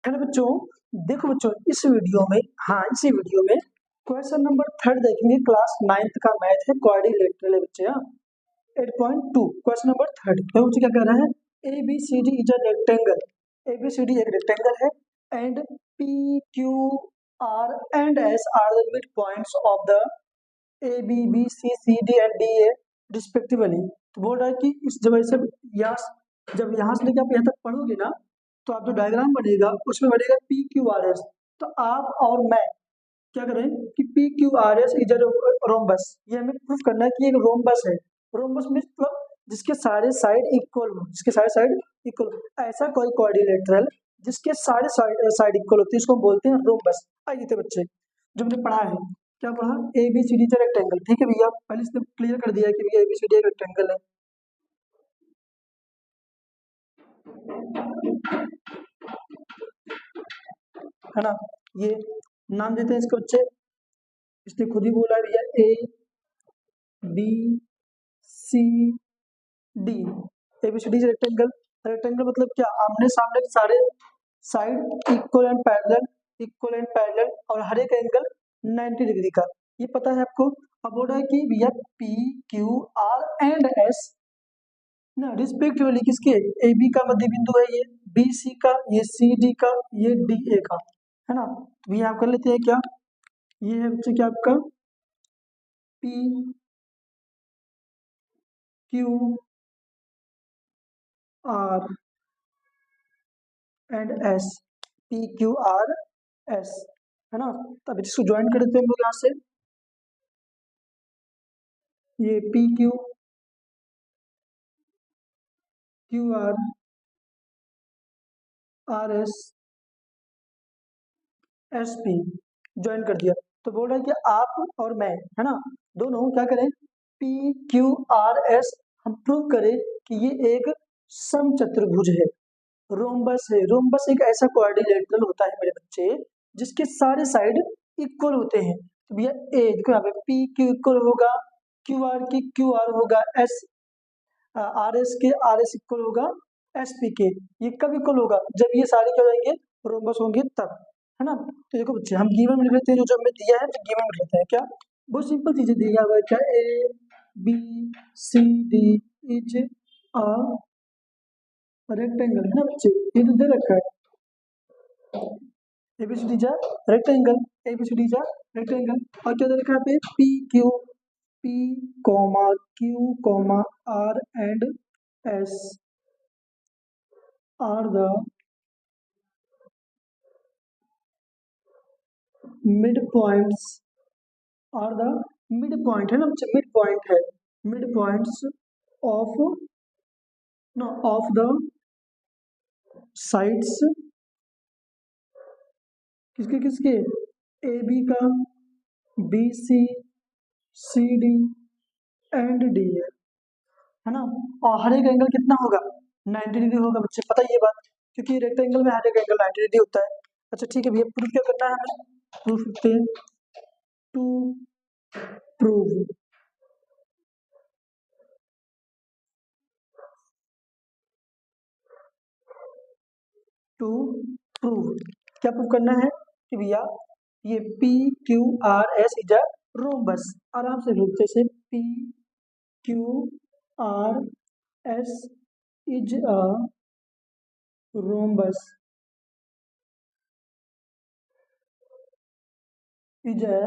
है ना बच्चों। देखो बच्चों इसी वीडियो में क्वेश्चन नंबर 3 देखेंगे। क्लास 9th का मैथ है, क्वाड्रिलेटरल है बच्चे। 8.2 क्वेश्चन नंबर 3 तो बच्चे क्या कह रहा है, A B C D is a rectangle. A B C D एक रेक्टेंगल है and P Q R and S are the mid points of the A B B C C D and D A respectively. तो बोल रहा है कि इस जब यहाँ से लेकर आप यहाँ तक पढ़ोगे ना, तो आप जो डायग्राम बनेगा उसमें बनेगा पी क्यू आर एस। तो आप और मैं क्या करें कि P Q R S is rhombus, ये हमें प्रूफ करना है कि एक रोम्बस है। रोम्बस मतलब जिसके सारे साइड इक्वल हो, जिसके सारे साइड इक्वल हो, ऐसा कोई कोऑर्डिनेटरल जिसके सारे साइड इक्वल होती है उसको हम बोलते हैं रोम्बस। आइए थे बच्चे, जो हमने पढ़ा है, क्या पढ़ा, A B C D rectangle. ठीक है भैया, पहले इसने क्लियर कर दिया कि भैया ए बी सी डी एक रेक्टेंगल है ना। ये नाम देते हैं इसके बच्चे, इसने खुद ही बोला है भैया A B C D. A B C D rectangle. Rectangle मतलब क्या, आमने सामने के सारे साइड इक्वल एंड पैरेलल और हर एक एंगल 90 डिग्री का, ये पता है आपको। अब बोल रहा है कि भैया P Q R and S ना रिस्पेक्टिवली किसके, ए बी का मध्य बिंदु है ये, बी सी का, ये सी डी का, ये डी ए का, है ना। तो ये आप कर लेते हैं क्या, ये है बच्चे क्या आपका P Q R and S, P Q R S, है ना। तब इसको ज्वाइन कर देते हैं हम लोग यहाँ से, ये P Q Q R S S P join कर दिया। तो बोल रहा है कि आप और मैं, है ना, दोनों क्या करें, पी क्यू आर एस हम प्रूव करें कि ये एक समचतुर्भुज है, रोम्बस है। रोम्बस एक ऐसा कोऑर्डिनेटरल होता है मेरे बच्चे जिसके सारे साइड इक्वल होते हैं। तो भैया ए देखो यहाँ पे पी क्यू इक्वल होगा क्यू आर की क्यू आर होगा, एस आर एस के आर एस इक्वल होगा एस पी के। ये कब इक्वल होगा, जब ये सारे क्या हो जाएंगे, रोम्बस होंगे तब, है ना। तो देखो बच्चे हम गिवन में लिख लेते हैं, जो हमें दिया है तो गिवन में लिख लेते हैं। क्या बहुत सिंपल चीजें दिया हुआ है, क्या A B C D is a rectangle, है ना बच्चे, ये तो दे रखा है एबीसीडी जा रेक्टेंगल, एबीसीडी जा रेक्टेंगल। और क्या दे रखा है पे, P Q P comma Q comma R and S are the mid points, are the mid point, है ना बच्चे, मिड पॉइंट है, mid points of no of the sides, किसके किसके, ए बी का, B C C D and D है ना। और हर एक एंगल कितना होगा, 90 डिग्री होगा बच्चे, पता है ये बात, क्योंकि रेक्टेंगल में हर एक एंगल 90 डिग्री होता है। अच्छा ठीक है भैया, प्रूफ क्या करना है हमें, प्रूफ लिखते हैं, टू प्रूव टू प्रूव क्या प्रूव करना है कि भैया ये P Q R S is a rhombus. आराम से लिखते से P Q R S is a rhombus is a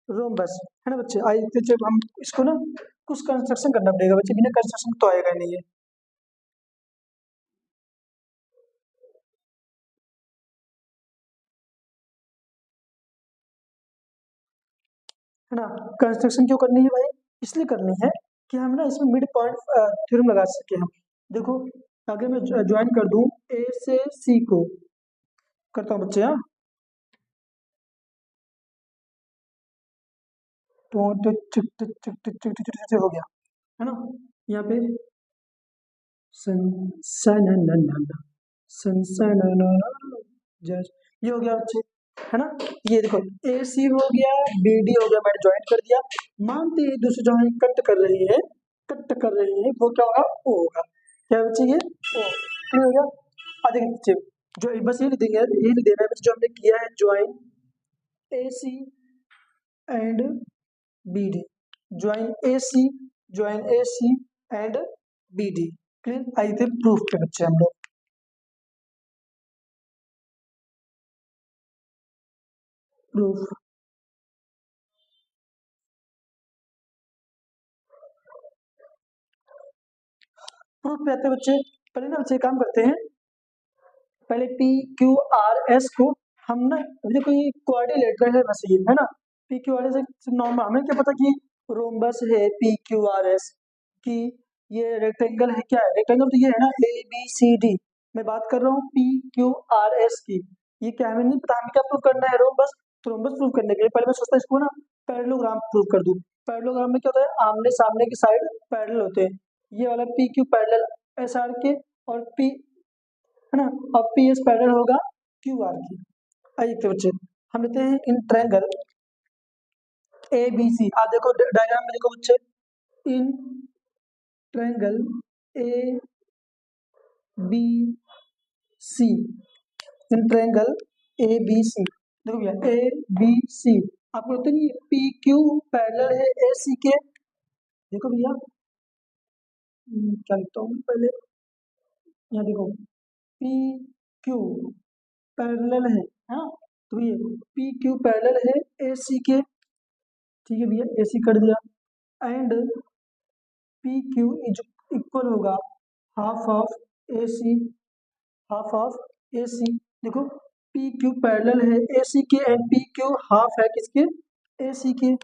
rhombus, है ना बच्चे। आइए जब हम इसको ना कुछ कंस्ट्रक्शन करना पड़ेगा बच्चे, बिना कंस्ट्रक्शन तो आएगा नहीं है ना। कंस्ट्रक्शन क्यों करनी है भाई, इसलिए करनी है कि हम ना इसमें मिड पॉइंट थ्योरम लगा सके हम। देखो अगर मैं ज्वाइन कर दूं ए से सी को, करता हूँ बच्चे, हाँ तो हो गया, है ना। यहाँ पे सन सन जस्ट ये हो गया बच्चे, है ना। ये देखो ए सी हो गया, बी डी हो गया, मैंने ज्वाइन कर दिया। मानते हैं दूसरे जहाँ कट कर रही है, कट कर रही है, वो क्या होगा, ओ होगा, क्या बच्चे, ये ओ क्लियर हो गया। देखिए बच्चे जो बस ये लिख देंगे, ये लिख देना है बस जो हमने किया है, join A C and B D, join A C, join A C and B D. Clear, आइए थे प्रूफ पे बच्चे हम लोग। प्रूफ प्रूफ पे आते हैं बच्चे। पहले ना बच्चे काम करते हैं, पहले पी क्यू आर एस को हम ना, देखो ये कोऑर्डिनेटर है बस, ये है ना, P Q R S normal, हमें क्या पता कि रोम्बस है पी क्यू आर एस की, ये रेक्टेंगल है, क्या है रेक्टेंगल, तो ये है ना ए बी सी डी। मैं बात कर रहा हूँ पी क्यू आर एस की, ये क्या हमें नहीं पता, हमें क्या प्रूव करना है, रोम्बस। तो रोम्बस प्रूव करने के लिए पहले मैं सोचता इसको ना पैरेललोग्राम प्रूव कर दूं। पैरेललोग्राम में क्या होता है, आमने सामने की साइड पैरेलल होते हैं, ये वाला P Q parallel S R के, और पी, है ना, और पी एस पैरेलल होगा क्यू आर की। आइए देखते हैं बच्चे, हम लेते हैं इन ट्रायंगल ए बी सी। आप देखो डायग्राम में देखो बच्चे, in triangle A B C, in triangle A B C, देखो भैया ए बी सी, आपको लगता नहीं पी क्यू पैरेलल है ए सी के, देखो भैया क्या लिखता हूँ पहले, यहाँ देखो पी क्यू पैरेलल है, हाँ, तो ये पी क्यू पैरेलल है ए सी के, ठीक है भैया, ए सी कर दिया, and P Q is equal होगा half of A C, half of A C, देखो पी क्यू पैरेलल है ए सी के एंड पी क्यू हाफ है किसके, ए सी के,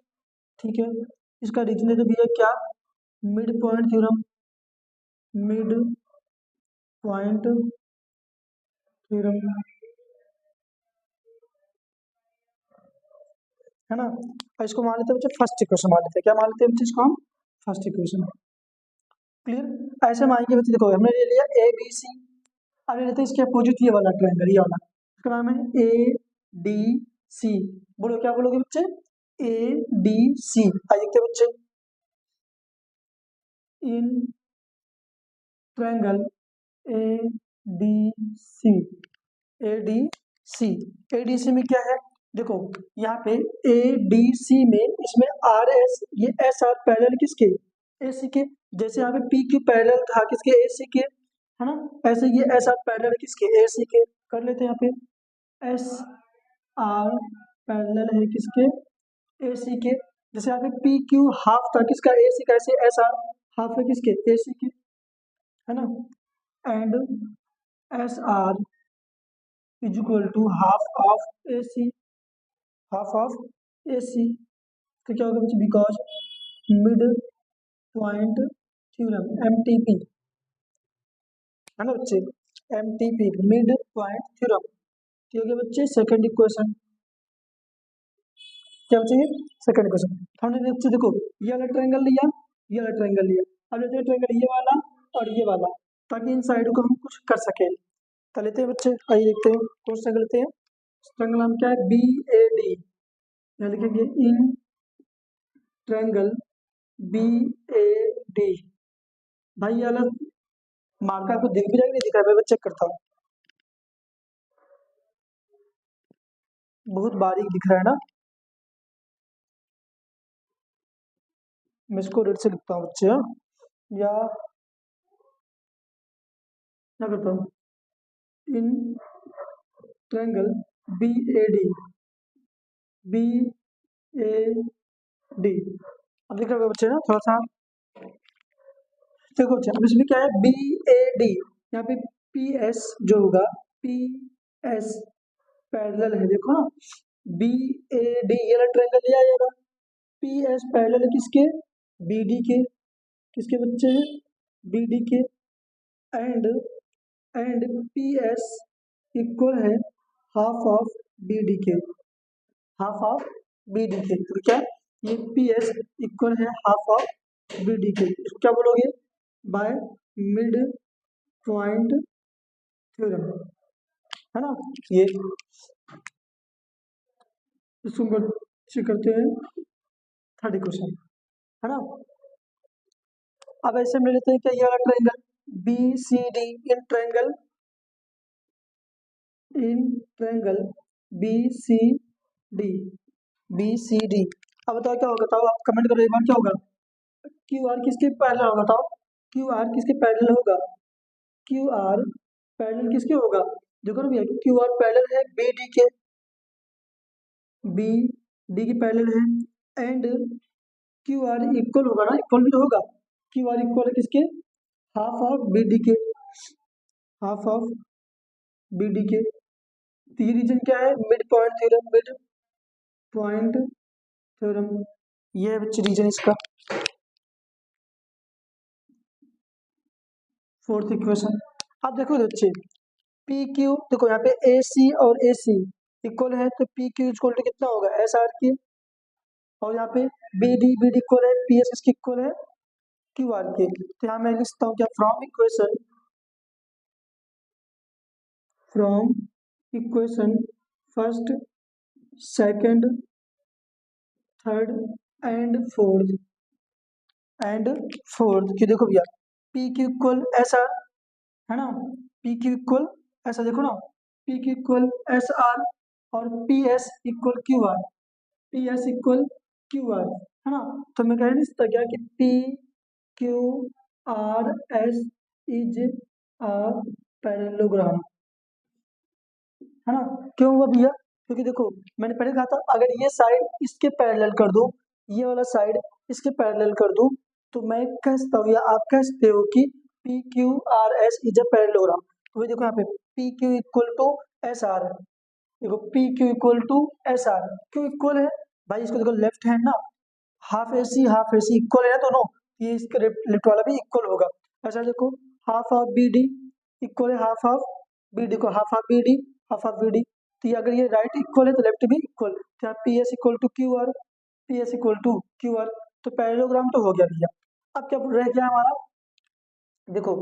ठीक है। इसका रीजन है तो भैया क्या, mid point theorem, mid point theorem, है ना। और इसको मान लेते हैं बच्चे फर्स्ट इक्वेशन, मान लेते हैं, क्या मान लेते हैं बच्चे इसको हम, फर्स्ट इक्वेशन। क्लियर, ऐसे मानेंगे बच्चे, देखो हमने ले लिया ए बी सी, अब ले लेते हैं इसके अपोजिट ये वाला ट्रायंगल, ये वाला, इसका नाम है ए डी सी, बोलो क्या बोलोगे बच्चे, ए डी सी। आइए देखते हैं बच्चे, in triangle A D C, A D C, A D C में क्या है, देखो यहाँ पे ए डी सी में, इसमें आर एस, ये एस आर पैरेलल किसके, ए सी के, जैसे यहाँ पे पी क्यू पैरेलल था किसके, ए सी के, है ना, ऐसे ये एस आर पैरेलल किसके, ए सी के, कर लेते हैं यहाँ पे एस आर पैरेलल है किसके, ए सी के, जैसे यहाँ पे पी क्यू हाफ था किसका, ए सी का, ऐसे एस आर हाफ है किसके, ए सी के, है ना, and S R is equal to half of A C, half of A C, तो क्या होगा बच्चे, because mid point theorem, M T P, है ना बच्चे, M T P mid point theorem, ठीक है बच्चे, सेकंड इक्वेशन, क्या बच्चे, सेकंड इक्वेशन। हमने बच्चे देखो ये वाला ट्रायंगल लिया, ये वाला ट्रायंगल लिया, अब लेते हैं ट्रायंगल ये वाला और ये वाला, ताकि इन साइड को हम कुछ कर सकें। तो लेते हैं बच्चे, आइए देखते हैं कौन सा ट्रायंगल लेते हैं, ट्रायंगल नाम क्या है, बी ए डी, यहाँ लिखेंगे in triangle B A D. भाई ये वाला मार्कर आपको दिख भी जाएगा, नहीं दिख रहा है, मैं चेक करता हूँ, बहुत बारीक दिख रहा है ना, मैं इसको रेड से लिखता हूँ बच्चे, हाँ? या क्या करता हूँ, in triangle B A D, B A D, अब दिख रहा होगा बच्चे ना थोड़ा सा, देखो बच्चे अब इसमें क्या है, बी ए डी, यहाँ पे पी एस जो होगा, पी एस पैरेलल है, देखो ना, बी ए डी, ये वाला ट्रायंगल लिया जाएगा, पी एस पैरेलल किसके, बी डी के, किसके बच्चे हैं, बी डी के, एंड पी एस इक्वल है हाफ ऑफ बी डी के, हाफ ऑफ बी डी के, तो क्या, ये पी एस इक्वल है हाफ ऑफ बी डी के, इसको क्या बोलोगे, बाय मिड पॉइंट थ्योरम, है ना, ये इसको करते हैं थर्ड इक्वेशन, है ना। अब ऐसे में लेते हैं क्या, ये वाला triangle B C D, in triangle in triangle B C D, B C D. अब बताओ क्या होगा, बताओ आप कमेंट करो एक बार, क्या होगा? क्यू आर किसके पैरेलल होगा, बताओ? क्यू आर किसके पैरेलल होगा? क्यू आर पैरेलल किसके होगा? देखो ना भैया, क्यू आर पैरेलल है बी डी के, बी डी की पैरेलल है। एंड क्यू आर इक्वल होगा ना, इक्वल भी तो होगा। क्यू आर इक्वल है किसके? हाफ ऑफ बी डी के, हाफ ऑफ बी डी के। तो ये रीजन क्या है? Mid point theorem, mid point theorem, ये है बच्चे रीजन इसका। Fourth equation. अब देखो बच्चे, पी क्यू, देखो यहाँ पे ए सी और ए सी इक्वल है, तो पी क्यू इक्वल टू कितना होगा? एस आर के। और यहाँ पे बी डी इक्वल है पी एस इसकी इक्वल है क्यू आर के। तो यहाँ मैं लिखता हूँ क्या? From equation first, second, third and fourth की, देखो भैया, P Q equal S R, है ना? पी क्यू इक्वल ऐसा, देखो ना, P Q equal S R और P S equal Q R, P S equal Q R, है ना? तो मैं कह नहीं सकता क्या कि P Q R S is a parallelogram, है ना? क्यों हुआ भैया? क्योंकि देखो, मैंने पहले कहा था अगर ये साइड इसके पैरेलल कर दूं, ये वाला साइड इसके पैरेलल कर दूं, तो मैं कह सकता हूँ या आप कह सकते हो कि P Q R S is a parallelogram. तो वही देखो यहाँ पे P Q equal to S R, देखो P Q equal to S R, क्यों इक्वल है भाई? इसको देखो, लेफ्ट हैंड ना, हाफ ए सी इक्वल है ना दोनों, ये इसके लेफ्ट वाला भी इक्वल होगा। ऐसा देखो, half of B D equal है हाफ ऑफ बी डी को, half of B D, half of B D. तो ये अगर ये राइट इक्वल है तो लेफ्ट भी इक्वल। तो यहाँ P S equal to Q R, P S equal to Q R, तो पैरेललोग्राम तो हो गया भैया। अब क्या रह गया हमारा? देखो,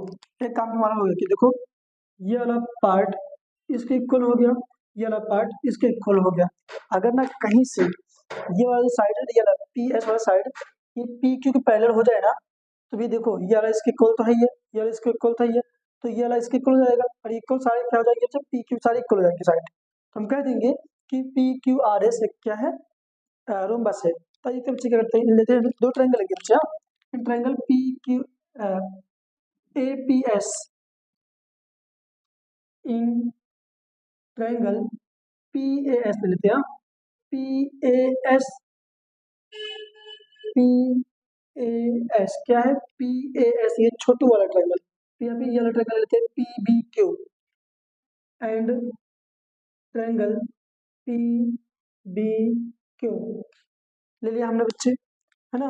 एक काम हमारा हो गया कि देखो, ये वाला पार्ट इसके इक्वल हो गया, ये वाला पार्ट इसके इक्वल हो गया। अगर ना कहीं से ये वाला साइड है, ये वाला पी एस वाला साइड, ये पी क्यू के पैरेलल हो जाए ना, तो भी देखो ये वाला इसके इक्वल तो है ही है, ये वाला इसके इक्वल था ही है, तो ये वाला इसके इक्वल हो जाएगा, और इक्वल सारे क्या हो जाएंगे? जब पी क्यू सारे इक्वल हो जाएंगे साइड, तो हम कह देंगे कि पी क्यू आर एस एक क्या है? रोम्बस है। तो ये बच्चे क्या करते हैं, लेते हैं दो ट्रायंगल लेंगे बच्चे, हाँ, triangle P Q A P S, in triangle P A S ले लेते हैं, P A S, P A S क्या है? पी ए एस, ये छोटू वाला ट्रायंगल। तो यहाँ पे ये वाला ट्रायंगल लेते हैं P B Q, and triangle P B Q ले लिया हमने बच्चे, है ना?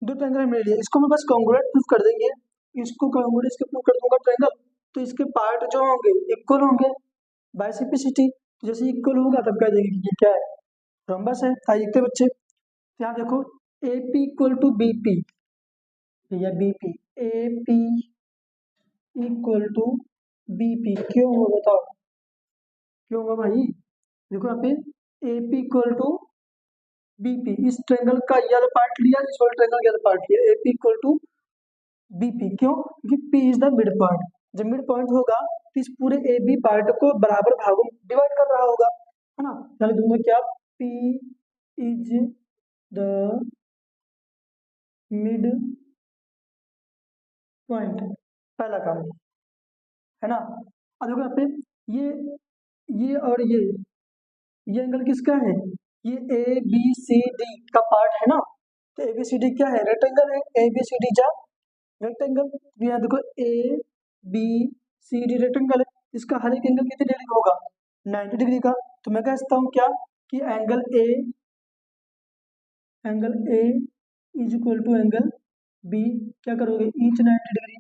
दो ट्रायंगल हमने ले लिया, इसको मैं बस कॉन्ग्रुएंट प्रूफ कर देंगे, इसको कॉन्ग्रुएंट इसके प्रूफ कर दूंगा ट्रायंगल, तो इसके पार्ट जो होंगे इक्वल होंगे, बाइसेप्लिसिटी। जैसे इक्वल होगा तब कह देंगे कि ये क्या है? रोम्बस है। आइए देखते हैं बच्चे, यहाँ देखो, A P equal to B P, या B P, A P equal to B P, क्यों हुआ बताओ? क्यों हुआ भाई? देखो यहाँ पे A P equal to B P, इस ट्रायंगल का ये वाला पार्ट लिया, इस वाले ट्रायंगल का ये वाला पार्ट लिया, A P equal to B P, क्यों? क्योंकि P is the mid point, जब मिड पॉइंट होगा तो इस पूरे ए बी पार्ट को बराबर भागों में डिवाइड कर रहा होगा, है ना? यहाँ लिख दूंगा क्या? P is the mid point, पहला काम, है ना? अब देखो यहाँ पे ये और ये एंगल किसका है? ये ए बी सी डी का पार्ट है ना, तो ए बी सी डी क्या है? रेक्टेंगल है, ए बी सी डी जा रेक्टेंगल। यहाँ देखो A B C D rectangle है, इसका हर एक एंगल कितने डिग्री का होगा? 90 डिग्री का। तो मैं कह सकता हूँ क्या कि angle A is equal to angle B, क्या करोगे? Each 90 degree,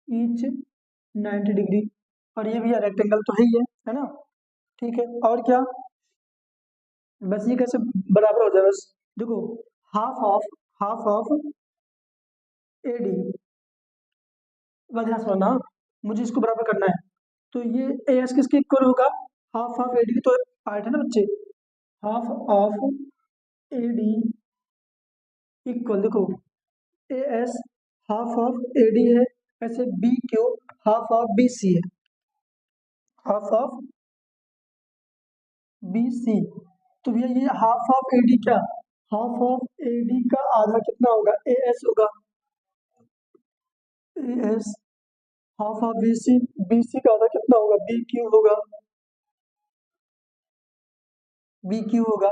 each 90 degree. और ये भी रेक्टेंगल तो है ही है ना? ठीक है, और क्या? बस ये कैसे बराबर हो जाए? बस देखो, हाफ ऑफ ए डी, ध्यान से सुनना, मुझे इसको बराबर करना है। तो ये ए एस किसके इक्वल होगा? हाफ ऑफ ए डी, तो पार्ट है ना बच्चे, half of A D equal, देखो A S half of A D है, ऐसे B Q half of B C है, हाफ ऑफ BC। तो भैया ये हाफ ऑफ AD क्या, हाफ ऑफ AD का आधा कितना होगा, AS होगा, AS। Half of BC, BC का आधा कितना होगा, BQ होगा, BQ होगा।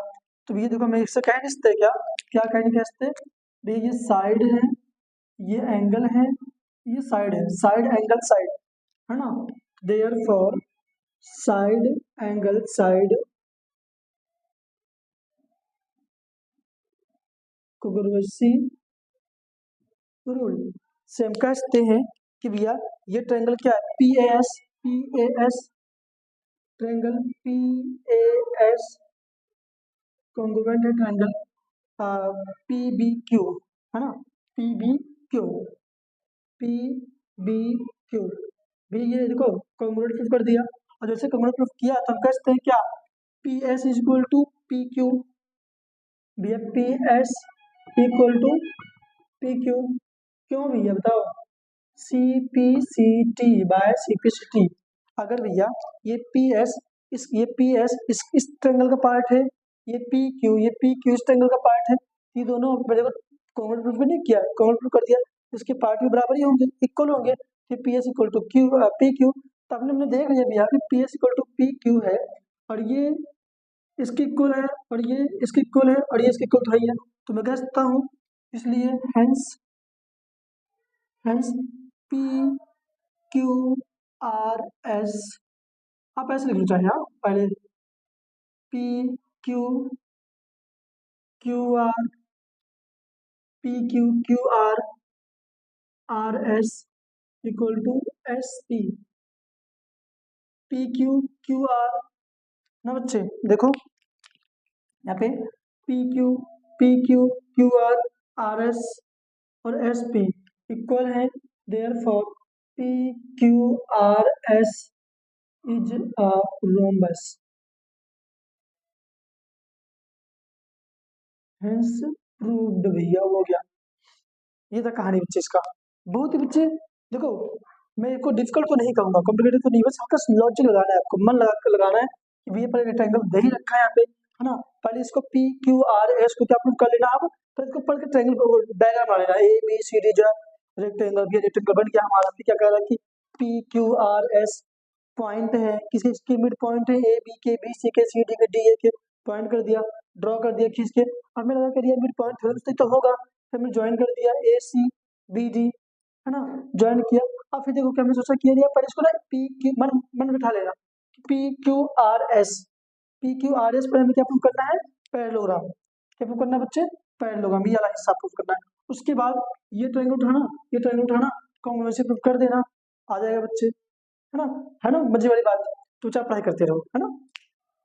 तो भैया देखो, मैं इससे कह नहीं सकते क्या, क्या कह नहीं कह सकते भैया, ये साइड है, ये एंगल है, ये साइड है, साइड एंगल साइड, है ना। Therefore side angle side congruency rule से हम कह सकते हैं कि भैया ये ट्रायंगल क्या है, PAS, PAS triangle, PAS congruent है ट्रायंगल PBQ, है ना, PBQ, PBQ भी, ये देखो कॉन्ग्रुएंट प्रूफ कर दिया। और जैसे कॉन्ग्रुएंट प्रूफ किया तो हम कह सकते हैं क्या, PS इक्वल टू PQ, भैया PS इक्वल टू PQ, क्यों भैया बताओ, CPCT बाय CPCT। अगर भैया ये PS ये PS इस ट्रायंगल का पार्ट है, ये PQ इस ट्रायंगल का पार्ट है, ये दोनों मेरे को कॉन्ग्रुएंट प्रूफ नहीं किया, कॉन्ग्रुएंट प्रूफ कर दिया, इसके पार्ट भी बराबर ही होंगे, इक्वल होंगे, कि PS इक्वल टू PQ। तब हमने देख लिया भैया कि PS इक्वल टू PQ है, और ये इसके इक्वल है, और ये इसके इक्वल है, और ये इसके इक्वल तो है ही है, तो मैं कह सकता हूँ, इसलिए हेंस हेंस PQRS, आप ऐसे लिख लो चाहे, हाँ पहले PQQR PQQRRS equal to SP, PQQR ना बच्चे, देखो यहाँ पे PQQRRS और SP इक्वल है, therefore PQRS is a rhombus, hence proved भैया, हो गया। ये था कहानी बच्चे इसका, बहुत ही बच्चे देखो, मैं इसको डिफिकल्ट तो नहीं कहूंगा, कॉम्प्लिकेटेड तो नहीं, बस हल्का लॉजिक लगाना है आपको, मन लगा कर लगाना है कि भैया पहले रेक्टेंगल दे ही रखा है यहाँ पे, है ना, पहले इसको PQRS को क्या प्रूव कर लेना आप, फिर इसको पढ़ के ट्रायंगल डायग्राम बना लेना, ABCD जो रेक्टेंगल, भी रेक्टेंगल बन गया हमारा, फिर क्या कह रहा है कि PQRS पॉइंट है, किसी इसके मिड पॉइंट है, AB के, BC के, CD के, DA के, पॉइंट कर दिया, ड्रॉ कर दिया खींच के, अब मैंने लगा कर दिया मिड पॉइंट तो होगा, फिर मैंने ज्वाइन कर दिया ACBD, है ना, ज्वाइन किया। अब फिर देखो क्या, मैंने सोचा किया दिया, पर इसको ना PQ मन मन बिठा लेना, PQRS पर हमें क्या प्रूव करना है, पैरेललोग्राम, क्या प्रूव करना है बच्चे, पैरेललोग्राम, ये वाला हिस्सा प्रूव करना है। उसके बाद ये ट्रायंगल उठाना, ये ट्रायंगल उठाना, कॉन्ग्रुएंसी प्रूव कर देना, आ जाएगा बच्चे, है ना, है ना, मजे वाली बात। तो चाहे पढ़ाई करते रहो, है ना।